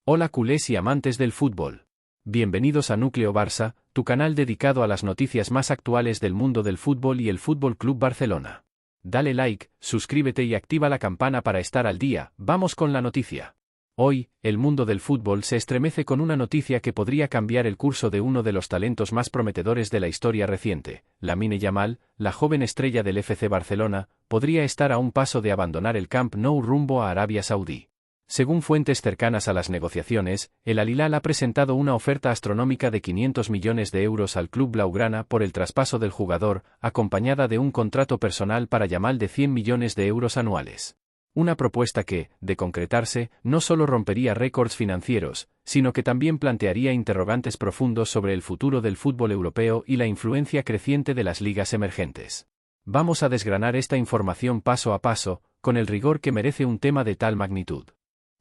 Hola culés y amantes del fútbol. Bienvenidos a Núcleo Barça, tu canal dedicado a las noticias más actuales del mundo del fútbol y el Fútbol Club Barcelona. Dale like, suscríbete y activa la campana para estar al día. Vamos con la noticia. Hoy, el mundo del fútbol se estremece con una noticia que podría cambiar el curso de uno de los talentos más prometedores de la historia reciente. Lamine Yamal, la joven estrella del FC Barcelona, podría estar a un paso de abandonar el Camp Nou rumbo a Arabia Saudí. Según fuentes cercanas a las negociaciones, el Al Hilal ha presentado una oferta astronómica de 500 millones de euros al club blaugrana por el traspaso del jugador, acompañada de un contrato personal para Yamal de 100 millones de euros anuales. Una propuesta que, de concretarse, no solo rompería récords financieros, sino que también plantearía interrogantes profundos sobre el futuro del fútbol europeo y la influencia creciente de las ligas emergentes. Vamos a desgranar esta información paso a paso, con el rigor que merece un tema de tal magnitud.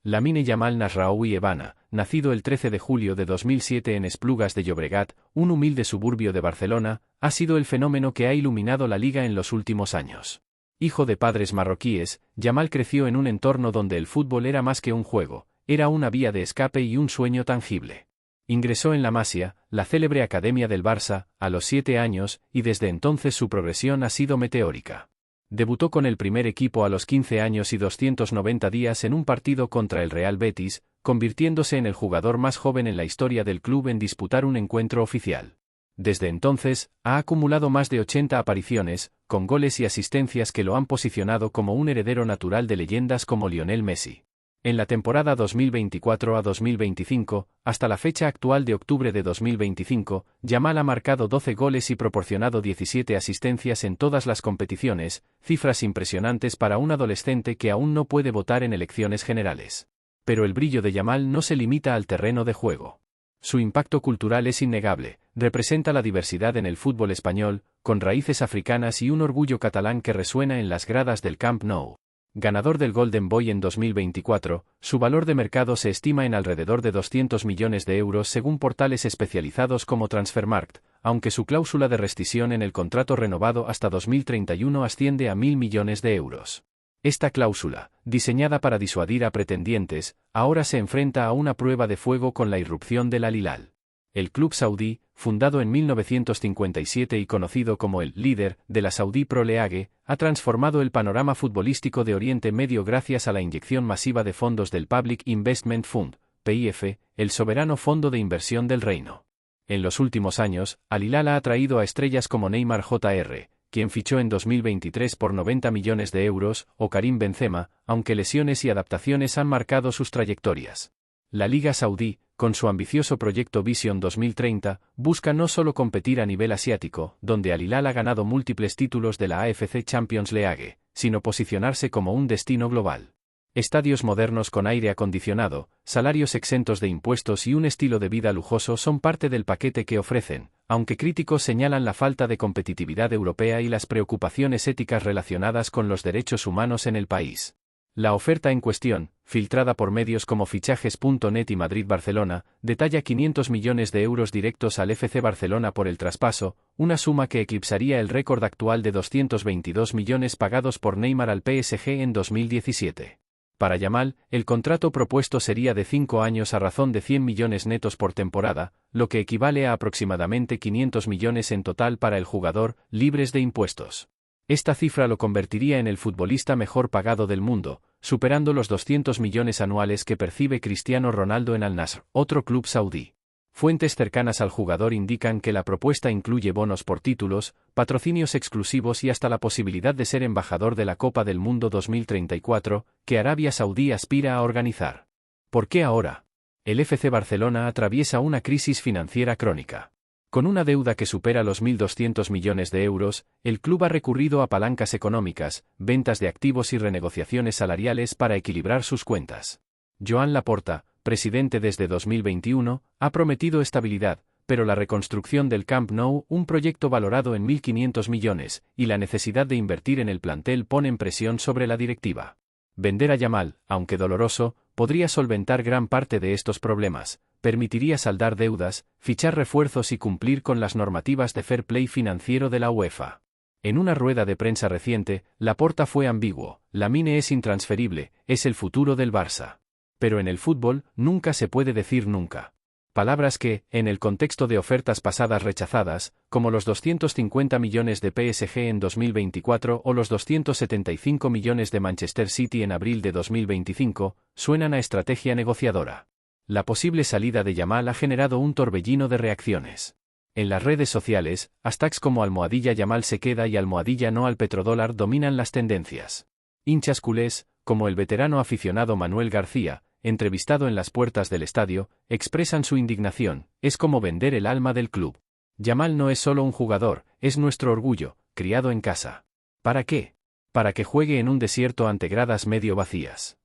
Lamine Yamal Nasraoui Ebana, nacido el 13 de julio de 2007 en Esplugas de Llobregat, un humilde suburbio de Barcelona, ha sido el fenómeno que ha iluminado la liga en los últimos años. Hijo de padres marroquíes, Yamal creció en un entorno donde el fútbol era más que un juego, era una vía de escape y un sueño tangible. Ingresó en la Masia, la célebre academia del Barça, a los 7 años, y desde entonces su progresión ha sido meteórica. Debutó con el primer equipo a los 15 años y 290 días en un partido contra el Real Betis, convirtiéndose en el jugador más joven en la historia del club en disputar un encuentro oficial. Desde entonces, ha acumulado más de 80 apariciones, con goles y asistencias que lo han posicionado como un heredero natural de leyendas como Lionel Messi. En la temporada 2024 a 2025, hasta la fecha actual de octubre de 2025, Yamal ha marcado 12 goles y proporcionado 17 asistencias en todas las competiciones, cifras impresionantes para un adolescente que aún no puede votar en elecciones generales. Pero el brillo de Yamal no se limita al terreno de juego. Su impacto cultural es innegable, representa la diversidad en el fútbol español, con raíces africanas y un orgullo catalán que resuena en las gradas del Camp Nou. Ganador del Golden Boy en 2024, su valor de mercado se estima en alrededor de 200 millones de euros según portales especializados como Transfermarkt, aunque su cláusula de rescisión en el contrato renovado hasta 2031 asciende a 1.000 millones de euros. Esta cláusula, diseñada para disuadir a pretendientes, ahora se enfrenta a una prueba de fuego con la irrupción del Al Hilal. El club saudí, fundado en 1957 y conocido como el líder de la Saudi Pro League, ha transformado el panorama futbolístico de Oriente Medio gracias a la inyección masiva de fondos del Public Investment Fund, PIF, el soberano fondo de inversión del reino. En los últimos años, Al Hilal ha atraído a estrellas como Neymar Jr., quien fichó en 2023 por 90 millones de euros, o Karim Benzema, aunque lesiones y adaptaciones han marcado sus trayectorias. La Liga Saudí, con su ambicioso proyecto Vision 2030, busca no solo competir a nivel asiático, donde Al Hilal ha ganado múltiples títulos de la AFC Champions League, sino posicionarse como un destino global. Estadios modernos con aire acondicionado, salarios exentos de impuestos y un estilo de vida lujoso son parte del paquete que ofrecen, aunque críticos señalan la falta de competitividad europea y las preocupaciones éticas relacionadas con los derechos humanos en el país. La oferta en cuestión, filtrada por medios como Fichajes.net y Madrid-Barcelona, detalla 500 millones de euros directos al FC Barcelona por el traspaso, una suma que eclipsaría el récord actual de 222 millones pagados por Neymar al PSG en 2017. Para Yamal, el contrato propuesto sería de 5 años a razón de 100 millones netos por temporada, lo que equivale a aproximadamente 500 millones en total para el jugador, libres de impuestos. Esta cifra lo convertiría en el futbolista mejor pagado del mundo, superando los 200 millones anuales que percibe Cristiano Ronaldo en Al Nassr, otro club saudí. Fuentes cercanas al jugador indican que la propuesta incluye bonos por títulos, patrocinios exclusivos y hasta la posibilidad de ser embajador de la Copa del Mundo 2034, que Arabia Saudí aspira a organizar. ¿Por qué ahora? El FC Barcelona atraviesa una crisis financiera crónica. Con una deuda que supera los 1.200 millones de euros, el club ha recurrido a palancas económicas, ventas de activos y renegociaciones salariales para equilibrar sus cuentas. Joan Laporta, presidente desde 2021, ha prometido estabilidad, pero la reconstrucción del Camp Nou, un proyecto valorado en 1.500 millones, y la necesidad de invertir en el plantel ponen presión sobre la directiva. Vender a Yamal, aunque doloroso, podría solventar gran parte de estos problemas, permitiría saldar deudas, fichar refuerzos y cumplir con las normativas de fair play financiero de la UEFA. En una rueda de prensa reciente, Laporta fue ambiguo: Lamine es intransferible, es el futuro del Barça. Pero en el fútbol, nunca se puede decir nunca. Palabras que, en el contexto de ofertas pasadas rechazadas, como los 250 millones de PSG en 2024 o los 275 millones de Manchester City en abril de 2025, suenan a estrategia negociadora. La posible salida de Yamal ha generado un torbellino de reacciones. En las redes sociales, hashtags como #Yamal se queda y #no al petrodólar dominan las tendencias. Hinchas culés, como el veterano aficionado Manuel García, entrevistado en las puertas del estadio, expresan su indignación: es como vender el alma del club. Yamal no es solo un jugador, es nuestro orgullo, criado en casa. ¿Para qué? Para que juegue en un desierto ante gradas medio vacías.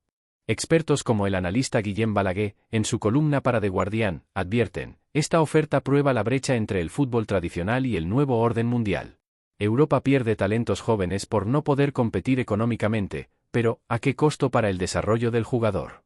Expertos como el analista Guillem Balaguer, en su columna para The Guardian, advierten: esta oferta prueba la brecha entre el fútbol tradicional y el nuevo orden mundial. Europa pierde talentos jóvenes por no poder competir económicamente, pero ¿a qué costo para el desarrollo del jugador?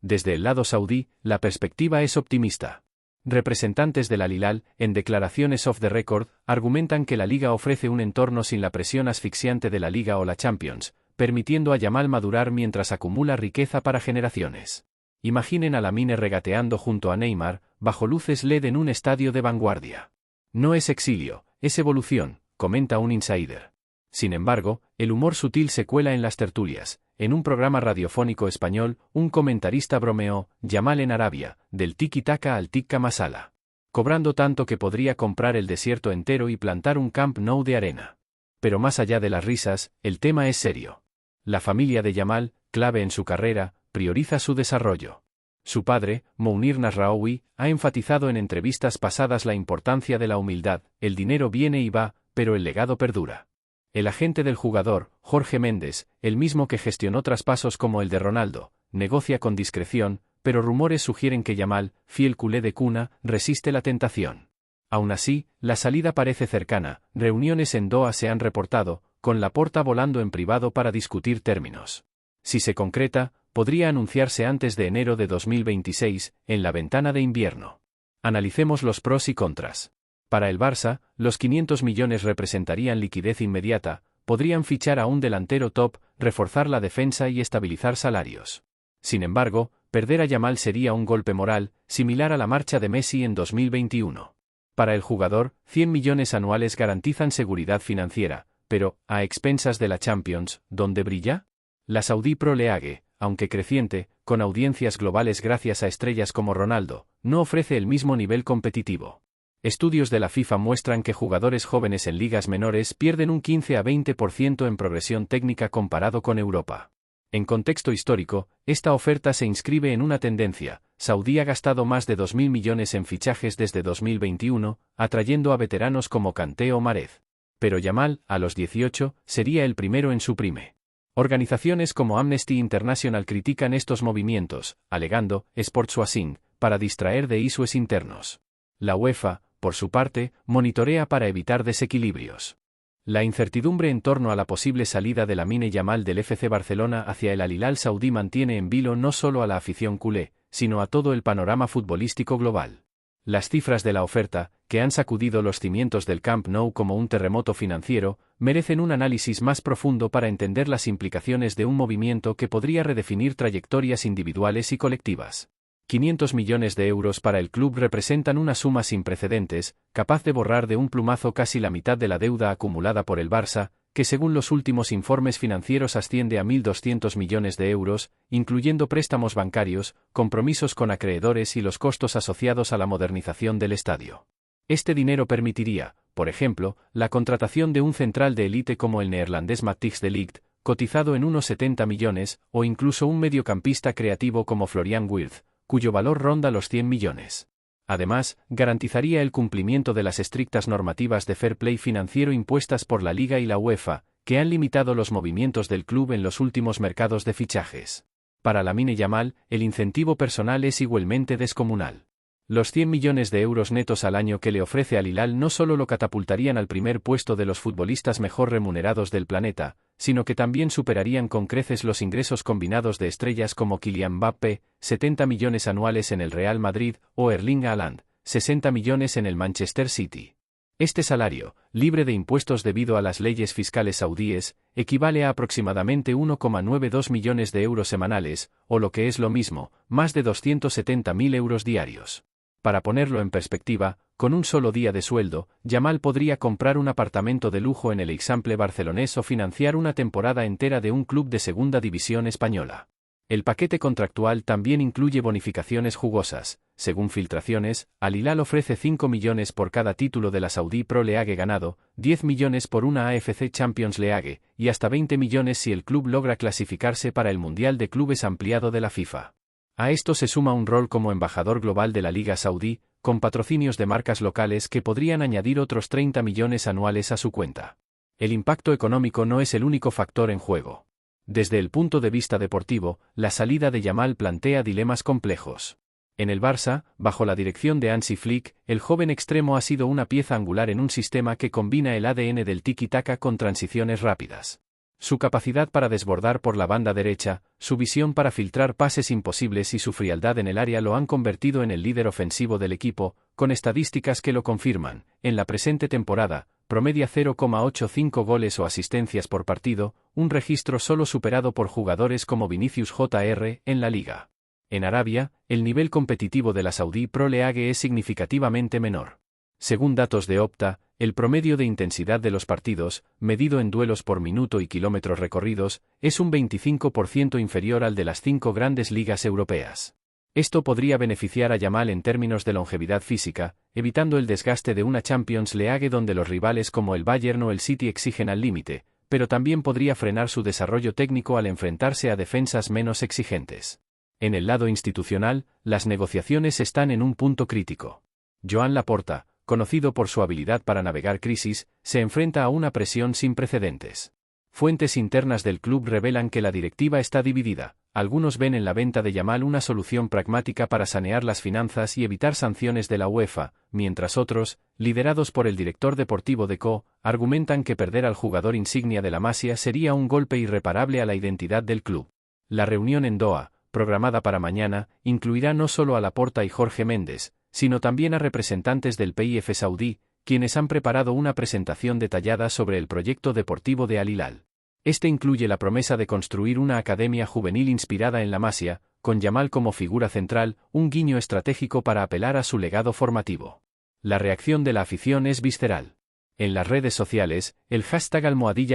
Desde el lado saudí, la perspectiva es optimista. Representantes del Al Hilal, en declaraciones off the record, argumentan que la liga ofrece un entorno sin la presión asfixiante de la Liga o la Champions, permitiendo a Yamal madurar mientras acumula riqueza para generaciones. Imaginen a Lamine regateando junto a Neymar, bajo luces LED en un estadio de vanguardia. No es exilio, es evolución, comenta un insider. Sin embargo, el humor sutil se cuela en las tertulias. En un programa radiofónico español, un comentarista bromeó: Yamal en Arabia, del tiki-taka al tikka masala. Cobrando tanto que podría comprar el desierto entero y plantar un Camp Nou de arena. Pero más allá de las risas, el tema es serio. La familia de Yamal, clave en su carrera, prioriza su desarrollo. Su padre, Mounir Nasraoui, ha enfatizado en entrevistas pasadas la importancia de la humildad: el dinero viene y va, pero el legado perdura. El agente del jugador, Jorge Méndez, el mismo que gestionó traspasos como el de Ronaldo, negocia con discreción, pero rumores sugieren que Yamal, fiel culé de cuna, resiste la tentación. Aún así, la salida parece cercana. Reuniones en Doha se han reportado, con Laporta volando en privado para discutir términos. Si se concreta, podría anunciarse antes de enero de 2026, en la ventana de invierno. Analicemos los pros y contras. Para el Barça, los 500 millones representarían liquidez inmediata, podrían fichar a un delantero top, reforzar la defensa y estabilizar salarios. Sin embargo, perder a Yamal sería un golpe moral, similar a la marcha de Messi en 2021. Para el jugador, 100 millones anuales garantizan seguridad financiera, pero, a expensas de la Champions, ¿dónde brilla? La Saudi Pro League, aunque creciente, con audiencias globales gracias a estrellas como Ronaldo, no ofrece el mismo nivel competitivo. Estudios de la FIFA muestran que jugadores jóvenes en ligas menores pierden un 15 a 20% en progresión técnica comparado con Europa. En contexto histórico, esta oferta se inscribe en una tendencia. Saudí ha gastado más de 2.000 millones en fichajes desde 2021, atrayendo a veteranos como Kanté o Mahrez. Pero Yamal, a los 18, sería el primero en su prime. Organizaciones como Amnesty International critican estos movimientos, alegando sportswashing, para distraer de issues internos. La UEFA, por su parte, monitorea para evitar desequilibrios. La incertidumbre en torno a la posible salida de Lamine Yamal del FC Barcelona hacia el Al Hilal saudí mantiene en vilo no solo a la afición culé, sino a todo el panorama futbolístico global. Las cifras de la oferta, que han sacudido los cimientos del Camp Nou como un terremoto financiero, merecen un análisis más profundo para entender las implicaciones de un movimiento que podría redefinir trayectorias individuales y colectivas. 500 millones de euros para el club representan una suma sin precedentes, capaz de borrar de un plumazo casi la mitad de la deuda acumulada por el Barça, que según los últimos informes financieros asciende a 1.200 millones de euros, incluyendo préstamos bancarios, compromisos con acreedores y los costos asociados a la modernización del estadio. Este dinero permitiría, por ejemplo, la contratación de un central de élite como el neerlandés Matthijs de Ligt, cotizado en unos 70 millones, o incluso un mediocampista creativo como Florian Wirtz, cuyo valor ronda los 100 millones. Además, garantizaría el cumplimiento de las estrictas normativas de fair play financiero impuestas por la Liga y la UEFA, que han limitado los movimientos del club en los últimos mercados de fichajes. Para Lamine Yamal, el incentivo personal es igualmente descomunal. Los 100 millones de euros netos al año que le ofrece Al Hilal no solo lo catapultarían al primer puesto de los futbolistas mejor remunerados del planeta, sino que también superarían con creces los ingresos combinados de estrellas como Kylian Mbappé, 70 millones anuales en el Real Madrid, o Erling Haaland, 60 millones en el Manchester City. Este salario, libre de impuestos debido a las leyes fiscales saudíes, equivale a aproximadamente 1,92 millones de euros semanales, o lo que es lo mismo, más de 270.000 euros diarios. Para ponerlo en perspectiva, con un solo día de sueldo, Yamal podría comprar un apartamento de lujo en el Eixample barcelonés o financiar una temporada entera de un club de segunda división española. El paquete contractual también incluye bonificaciones jugosas. Según filtraciones, Al Hilal ofrece 5 millones por cada título de la Saudi Pro League ganado, 10 millones por una AFC Champions League, y hasta 20 millones si el club logra clasificarse para el Mundial de Clubes ampliado de la FIFA. A esto se suma un rol como embajador global de la Liga Saudí, con patrocinios de marcas locales que podrían añadir otros 30 millones anuales a su cuenta. El impacto económico no es el único factor en juego. Desde el punto de vista deportivo, la salida de Yamal plantea dilemas complejos. En el Barça, bajo la dirección de Hansi Flick, el joven extremo ha sido una pieza angular en un sistema que combina el ADN del tiki-taka con transiciones rápidas. Su capacidad para desbordar por la banda derecha, su visión para filtrar pases imposibles y su frialdad en el área lo han convertido en el líder ofensivo del equipo, con estadísticas que lo confirman. En la presente temporada, promedia 0,85 goles o asistencias por partido, un registro solo superado por jugadores como Vinicius Jr. en la liga. En Arabia, el nivel competitivo de la Saudi Pro League es significativamente menor. Según datos de Opta, el promedio de intensidad de los partidos, medido en duelos por minuto y kilómetros recorridos, es un 25% inferior al de las 5 grandes ligas europeas. Esto podría beneficiar a Yamal en términos de longevidad física, evitando el desgaste de una Champions League donde los rivales como el Bayern o el City exigen al límite, pero también podría frenar su desarrollo técnico al enfrentarse a defensas menos exigentes. En el lado institucional, las negociaciones están en un punto crítico. Joan Laporta, conocido por su habilidad para navegar crisis, se enfrenta a una presión sin precedentes. Fuentes internas del club revelan que la directiva está dividida. Algunos ven en la venta de Yamal una solución pragmática para sanear las finanzas y evitar sanciones de la UEFA, mientras otros, liderados por el director deportivo de CO, argumentan que perder al jugador insignia de la Masia sería un golpe irreparable a la identidad del club. La reunión en Doha, programada para mañana, incluirá no solo a Laporta y Jorge Méndez, sino también a representantes del PIF saudí, quienes han preparado una presentación detallada sobre el proyecto deportivo de Al Hilal. Este incluye la promesa de construir una academia juvenil inspirada en la Masia, con Yamal como figura central, un guiño estratégico para apelar a su legado formativo. La reacción de la afición es visceral. En las redes sociales, el hashtag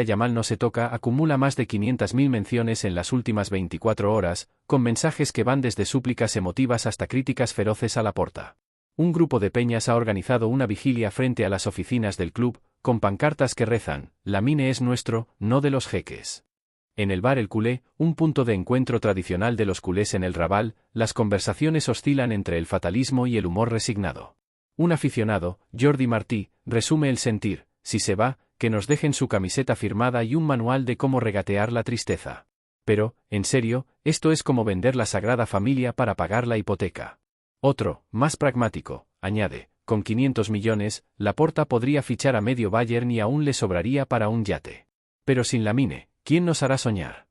#Yamal no se toca acumula más de 500.000 menciones en las últimas 24 horas, con mensajes que van desde súplicas emotivas hasta críticas feroces a Laporta. Un grupo de peñas ha organizado una vigilia frente a las oficinas del club, con pancartas que rezan: "Lamine es nuestro, no de los jeques". En el bar El Culé, un punto de encuentro tradicional de los culés en el Raval, las conversaciones oscilan entre el fatalismo y el humor resignado. Un aficionado, Jordi Martí, resume el sentir: "Si se va, que nos dejen su camiseta firmada y un manual de cómo regatear la tristeza". Pero, en serio, esto es como vender la Sagrada Familia para pagar la hipoteca. Otro, más pragmático, añade: "Con 500 millones, Laporta podría fichar a medio Bayern y aún le sobraría para un yate. Pero sin Lamine, ¿quién nos hará soñar?".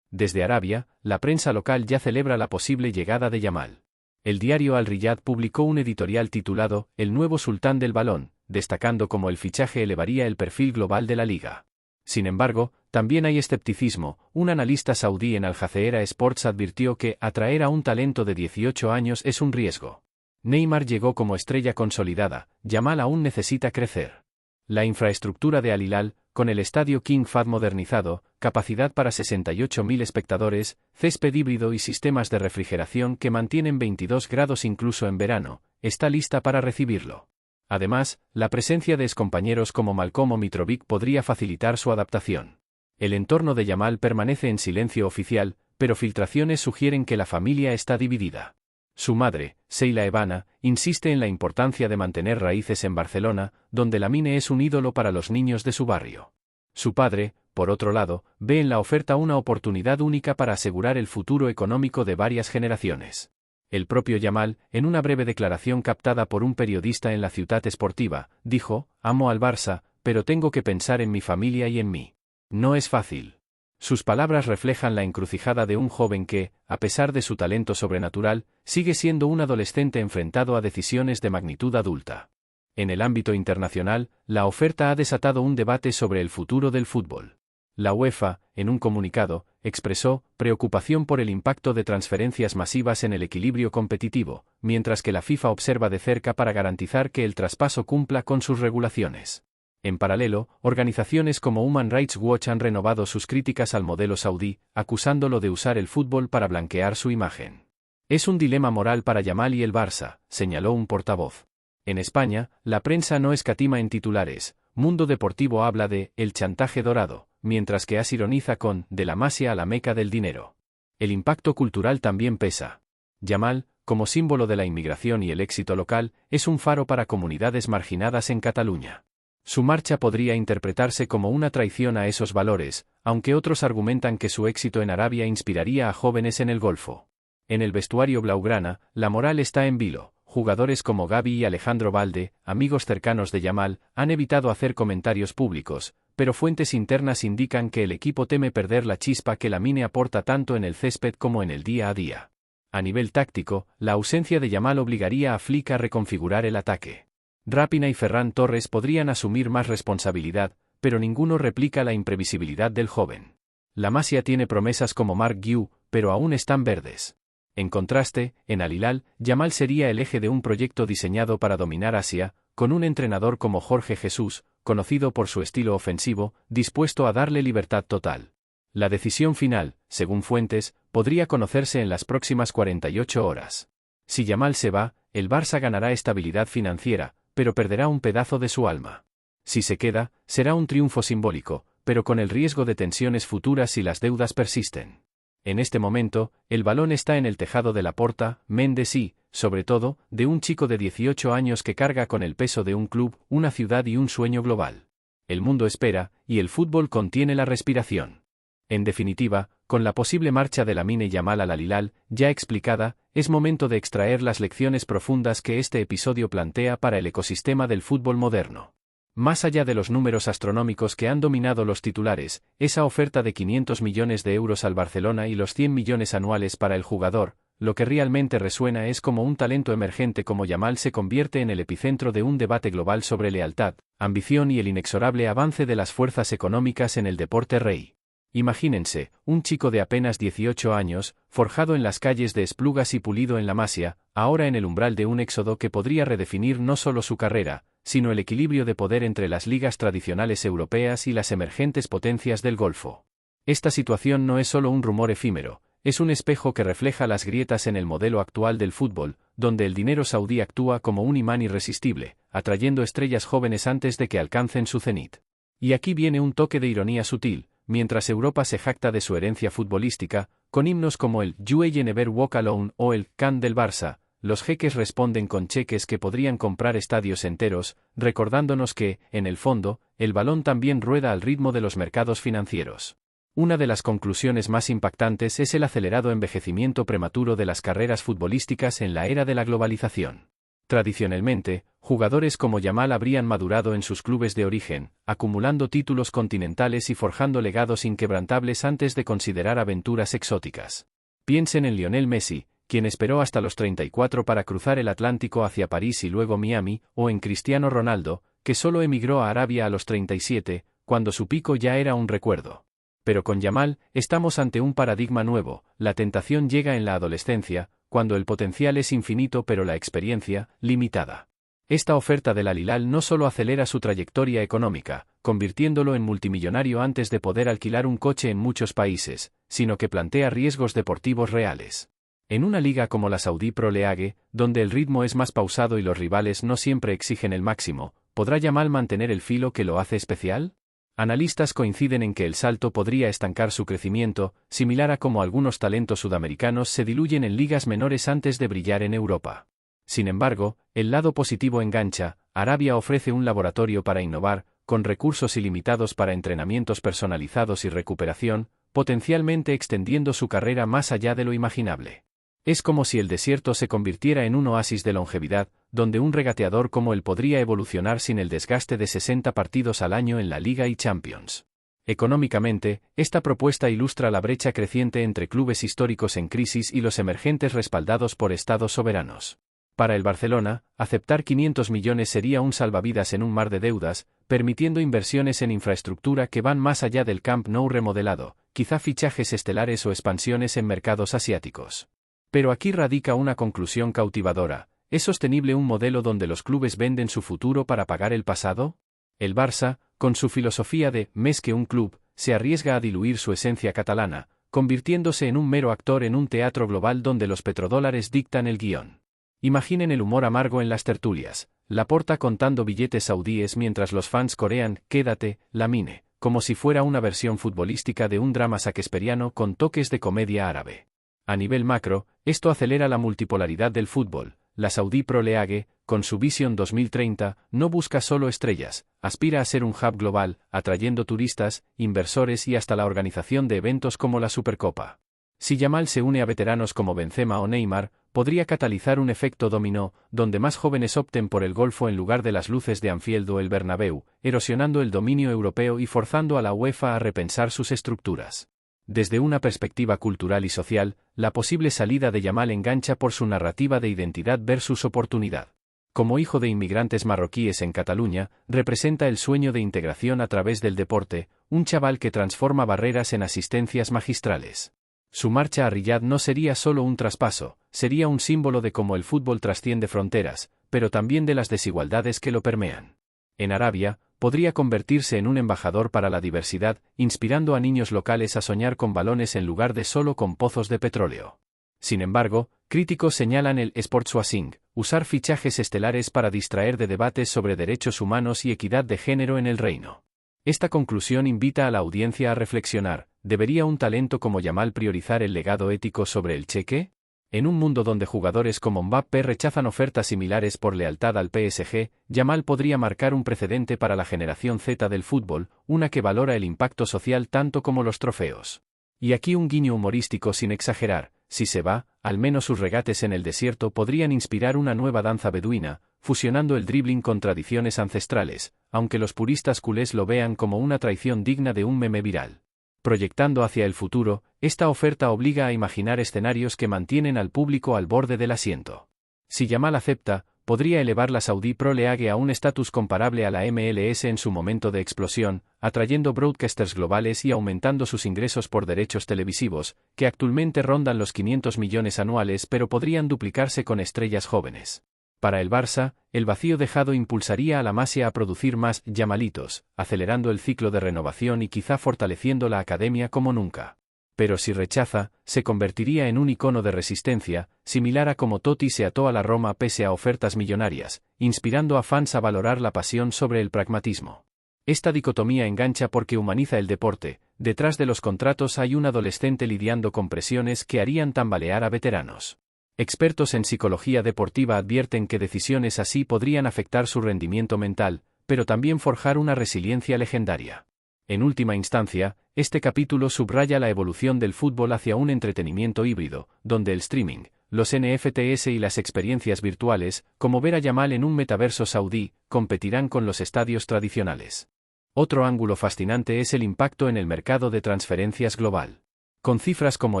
Desde Arabia, la prensa local ya celebra la posible llegada de Yamal. El diario Al Riyad publicó un editorial titulado "El nuevo sultán del balón", destacando cómo el fichaje elevaría el perfil global de la liga. Sin embargo, también hay escepticismo. Un analista saudí en Al Jazeera Sports advirtió que atraer a un talento de 18 años es un riesgo. Neymar llegó como estrella consolidada, Yamal aún necesita crecer. La infraestructura de Al Hilal, con el estadio King Fahd modernizado, capacidad para 68.000 espectadores, césped híbrido y sistemas de refrigeración que mantienen 22 grados incluso en verano, está lista para recibirlo. Además, la presencia de excompañeros como Malcom o Mitrovic podría facilitar su adaptación. El entorno de Yamal permanece en silencio oficial, pero filtraciones sugieren que la familia está dividida. Su madre, Sheila Evana, insiste en la importancia de mantener raíces en Barcelona, donde Lamine es un ídolo para los niños de su barrio. Su padre, por otro lado, ve en la oferta una oportunidad única para asegurar el futuro económico de varias generaciones. El propio Yamal, en una breve declaración captada por un periodista en la Ciutat Esportiva, dijo: "Amo al Barça, pero tengo que pensar en mi familia y en mí. No es fácil". Sus palabras reflejan la encrucijada de un joven que, a pesar de su talento sobrenatural, sigue siendo un adolescente enfrentado a decisiones de magnitud adulta. En el ámbito internacional, la oferta ha desatado un debate sobre el futuro del fútbol. La UEFA, en un comunicado, expresó preocupación por el impacto de transferencias masivas en el equilibrio competitivo, mientras que la FIFA observa de cerca para garantizar que el traspaso cumpla con sus regulaciones. En paralelo, organizaciones como Human Rights Watch han renovado sus críticas al modelo saudí, acusándolo de usar el fútbol para blanquear su imagen. Es un dilema moral para Yamal y el Barça, señaló un portavoz. En España, la prensa no escatima en titulares. Mundo Deportivo habla de «el chantaje dorado», mientras que AS ironiza con «de la Masia a la Meca del dinero». El impacto cultural también pesa. Yamal, como símbolo de la inmigración y el éxito local, es un faro para comunidades marginadas en Cataluña. Su marcha podría interpretarse como una traición a esos valores, aunque otros argumentan que su éxito en Arabia inspiraría a jóvenes en el Golfo. En el vestuario blaugrana, la moral está en vilo. Jugadores como Gavi y Alejandro Balde, amigos cercanos de Yamal, han evitado hacer comentarios públicos, pero fuentes internas indican que el equipo teme perder la chispa que Lamine aporta tanto en el césped como en el día a día. A nivel táctico, la ausencia de Yamal obligaría a Flick a reconfigurar el ataque. Raphinha y Ferran Torres podrían asumir más responsabilidad, pero ninguno replica la imprevisibilidad del joven. La Masia tiene promesas como Marc Guiu, pero aún están verdes. En contraste, en Al Hilal, Yamal sería el eje de un proyecto diseñado para dominar Asia, con un entrenador como Jorge Jesús, conocido por su estilo ofensivo, dispuesto a darle libertad total. La decisión final, según fuentes, podría conocerse en las próximas 48 horas. Si Yamal se va, el Barça ganará estabilidad financiera, pero perderá un pedazo de su alma. Si se queda, será un triunfo simbólico, pero con el riesgo de tensiones futuras si las deudas persisten. En este momento, el balón está en el tejado de Laporta, Mendes y, sobre todo, de un chico de 18 años que carga con el peso de un club, una ciudad y un sueño global. El mundo espera, y el fútbol contiene la respiración. En definitiva, con la posible marcha de Lamine Yamal al Al Hilal, ya explicada, es momento de extraer las lecciones profundas que este episodio plantea para el ecosistema del fútbol moderno. Más allá de los números astronómicos que han dominado los titulares, esa oferta de 500 millones de euros al Barcelona y los 100 millones anuales para el jugador, lo que realmente resuena es cómo un talento emergente como Yamal se convierte en el epicentro de un debate global sobre lealtad, ambición y el inexorable avance de las fuerzas económicas en el deporte rey. Imagínense, un chico de apenas 18 años, forjado en las calles de Esplugas y pulido en la Masia, ahora en el umbral de un éxodo que podría redefinir no solo su carrera, sino el equilibrio de poder entre las ligas tradicionales europeas y las emergentes potencias del Golfo. Esta situación no es solo un rumor efímero, es un espejo que refleja las grietas en el modelo actual del fútbol, donde el dinero saudí actúa como un imán irresistible, atrayendo estrellas jóvenes antes de que alcancen su cenit. Y aquí viene un toque de ironía sutil. Mientras Europa se jacta de su herencia futbolística, con himnos como el You Will Never Walk Alone o el Can del Barça, los jeques responden con cheques que podrían comprar estadios enteros, recordándonos que, en el fondo, el balón también rueda al ritmo de los mercados financieros. Una de las conclusiones más impactantes es el acelerado envejecimiento prematuro de las carreras futbolísticas en la era de la globalización. Tradicionalmente, jugadores como Yamal habrían madurado en sus clubes de origen, acumulando títulos continentales y forjando legados inquebrantables antes de considerar aventuras exóticas. Piensen en Lionel Messi, quien esperó hasta los 34 para cruzar el Atlántico hacia París y luego Miami, o en Cristiano Ronaldo, que solo emigró a Arabia a los 37, cuando su pico ya era un recuerdo. Pero con Yamal, estamos ante un paradigma nuevo, la tentación llega en la adolescencia, cuando el potencial es infinito pero la experiencia, limitada. Esta oferta del Al Hilal no solo acelera su trayectoria económica, convirtiéndolo en multimillonario antes de poder alquilar un coche en muchos países, sino que plantea riesgos deportivos reales. En una liga como la Saudi Pro League, donde el ritmo es más pausado y los rivales no siempre exigen el máximo, ¿podrá Yamal mantener el filo que lo hace especial? Analistas coinciden en que el salto podría estancar su crecimiento, similar a cómo algunos talentos sudamericanos se diluyen en ligas menores antes de brillar en Europa. Sin embargo, el lado positivo engancha. Arabia ofrece un laboratorio para innovar, con recursos ilimitados para entrenamientos personalizados y recuperación, potencialmente extendiendo su carrera más allá de lo imaginable. Es como si el desierto se convirtiera en un oasis de longevidad, donde un regateador como él podría evolucionar sin el desgaste de 60 partidos al año en la Liga y Champions. Económicamente, esta propuesta ilustra la brecha creciente entre clubes históricos en crisis y los emergentes respaldados por estados soberanos. Para el Barcelona, aceptar 500 millones sería un salvavidas en un mar de deudas, permitiendo inversiones en infraestructura que van más allá del Camp Nou remodelado, quizá fichajes estelares o expansiones en mercados asiáticos. Pero aquí radica una conclusión cautivadora. ¿Es sostenible un modelo donde los clubes venden su futuro para pagar el pasado? El Barça, con su filosofía de «més que un club», se arriesga a diluir su esencia catalana, convirtiéndose en un mero actor en un teatro global donde los petrodólares dictan el guión. Imaginen el humor amargo en las tertulias, Laporta contando billetes saudíes mientras los fans corean «quédate, Lamine», como si fuera una versión futbolística de un drama shakespeariano con toques de comedia árabe. A nivel macro, esto acelera la multipolaridad del fútbol. La Saudi Pro League, con su Vision 2030, no busca solo estrellas, aspira a ser un hub global, atrayendo turistas, inversores y hasta la organización de eventos como la Supercopa. Si Yamal se une a veteranos como Benzema o Neymar, podría catalizar un efecto dominó, donde más jóvenes opten por el golfo en lugar de las luces de Anfield o el Bernabéu, erosionando el dominio europeo y forzando a la UEFA a repensar sus estructuras. Desde una perspectiva cultural y social, la posible salida de Yamal engancha por su narrativa de identidad versus oportunidad. Como hijo de inmigrantes marroquíes en Cataluña, representa el sueño de integración a través del deporte, un chaval que transforma barreras en asistencias magistrales. Su marcha a Riyad no sería solo un traspaso, sería un símbolo de cómo el fútbol trasciende fronteras, pero también de las desigualdades que lo permean. En Arabia, podría convertirse en un embajador para la diversidad, inspirando a niños locales a soñar con balones en lugar de solo con pozos de petróleo. Sin embargo, críticos señalan el sportswashing, usar fichajes estelares para distraer de debates sobre derechos humanos y equidad de género en el reino. Esta conclusión invita a la audiencia a reflexionar: ¿debería un talento como Yamal priorizar el legado ético sobre el cheque? En un mundo donde jugadores como Mbappé rechazan ofertas similares por lealtad al PSG, Yamal podría marcar un precedente para la generación Z del fútbol, una que valora el impacto social tanto como los trofeos. Y aquí un guiño humorístico sin exagerar: si se va, al menos sus regates en el desierto podrían inspirar una nueva danza beduina, fusionando el dribbling con tradiciones ancestrales, aunque los puristas culés lo vean como una traición digna de un meme viral. Proyectando hacia el futuro, esta oferta obliga a imaginar escenarios que mantienen al público al borde del asiento. Si Yamal acepta, podría elevar la Saudi Pro League a un estatus comparable a la MLS en su momento de explosión, atrayendo broadcasters globales y aumentando sus ingresos por derechos televisivos, que actualmente rondan los 500 millones anuales pero podrían duplicarse con estrellas jóvenes. Para el Barça, el vacío dejado impulsaría a la Masia a producir más Yamalitos, acelerando el ciclo de renovación y quizá fortaleciendo la academia como nunca. Pero si rechaza, se convertiría en un icono de resistencia, similar a como Totti se ató a la Roma pese a ofertas millonarias, inspirando a fans a valorar la pasión sobre el pragmatismo. Esta dicotomía engancha porque humaniza el deporte. Detrás de los contratos hay un adolescente lidiando con presiones que harían tambalear a veteranos. Expertos en psicología deportiva advierten que decisiones así podrían afectar su rendimiento mental, pero también forjar una resiliencia legendaria. En última instancia, este capítulo subraya la evolución del fútbol hacia un entretenimiento híbrido, donde el streaming, los NFTs y las experiencias virtuales, como ver a Yamal en un metaverso saudí, competirán con los estadios tradicionales. Otro ángulo fascinante es el impacto en el mercado de transferencias global. Con cifras como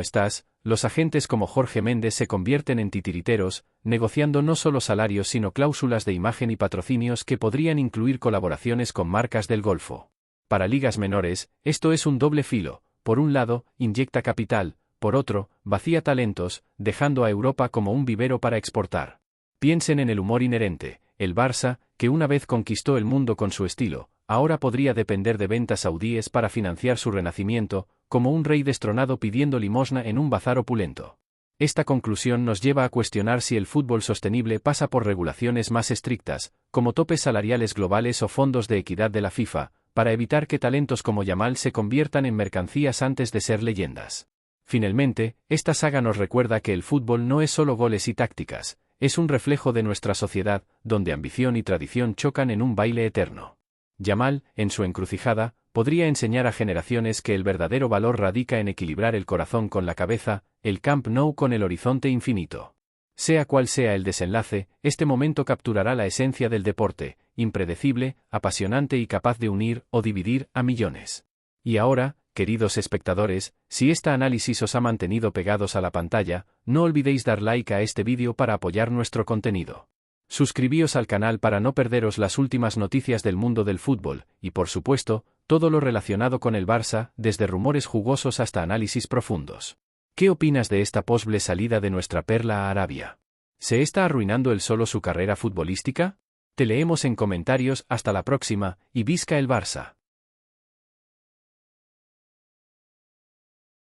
estas, los agentes como Jorge Méndez se convierten en titiriteros, negociando no solo salarios sino cláusulas de imagen y patrocinios que podrían incluir colaboraciones con marcas del Golfo. Para ligas menores, esto es un doble filo: por un lado, inyecta capital, por otro, vacía talentos, dejando a Europa como un vivero para exportar. Piensen en el humor inherente: el Barça, que una vez conquistó el mundo con su estilo, ahora podría depender de ventas saudíes para financiar su renacimiento, como un rey destronado pidiendo limosna en un bazar opulento. Esta conclusión nos lleva a cuestionar si el fútbol sostenible pasa por regulaciones más estrictas, como topes salariales globales o fondos de equidad de la FIFA, para evitar que talentos como Yamal se conviertan en mercancías antes de ser leyendas. Finalmente, esta saga nos recuerda que el fútbol no es solo goles y tácticas, es un reflejo de nuestra sociedad, donde ambición y tradición chocan en un baile eterno. Yamal, en su encrucijada, podría enseñar a generaciones que el verdadero valor radica en equilibrar el corazón con la cabeza, el Camp Nou con el horizonte infinito. Sea cual sea el desenlace, este momento capturará la esencia del deporte: impredecible, apasionante y capaz de unir o dividir a millones. Y ahora, Queridos espectadores, si este análisis os ha mantenido pegados a la pantalla, no olvidéis dar like a este vídeo para apoyar nuestro contenido. Suscribíos al canal para no perderos las últimas noticias del mundo del fútbol, y por supuesto, todo lo relacionado con el Barça, desde rumores jugosos hasta análisis profundos. ¿Qué opinas de esta posible salida de nuestra perla a Arabia? ¿Se está arruinando él solo su carrera futbolística? Te leemos en comentarios, hasta la próxima, y visca el Barça.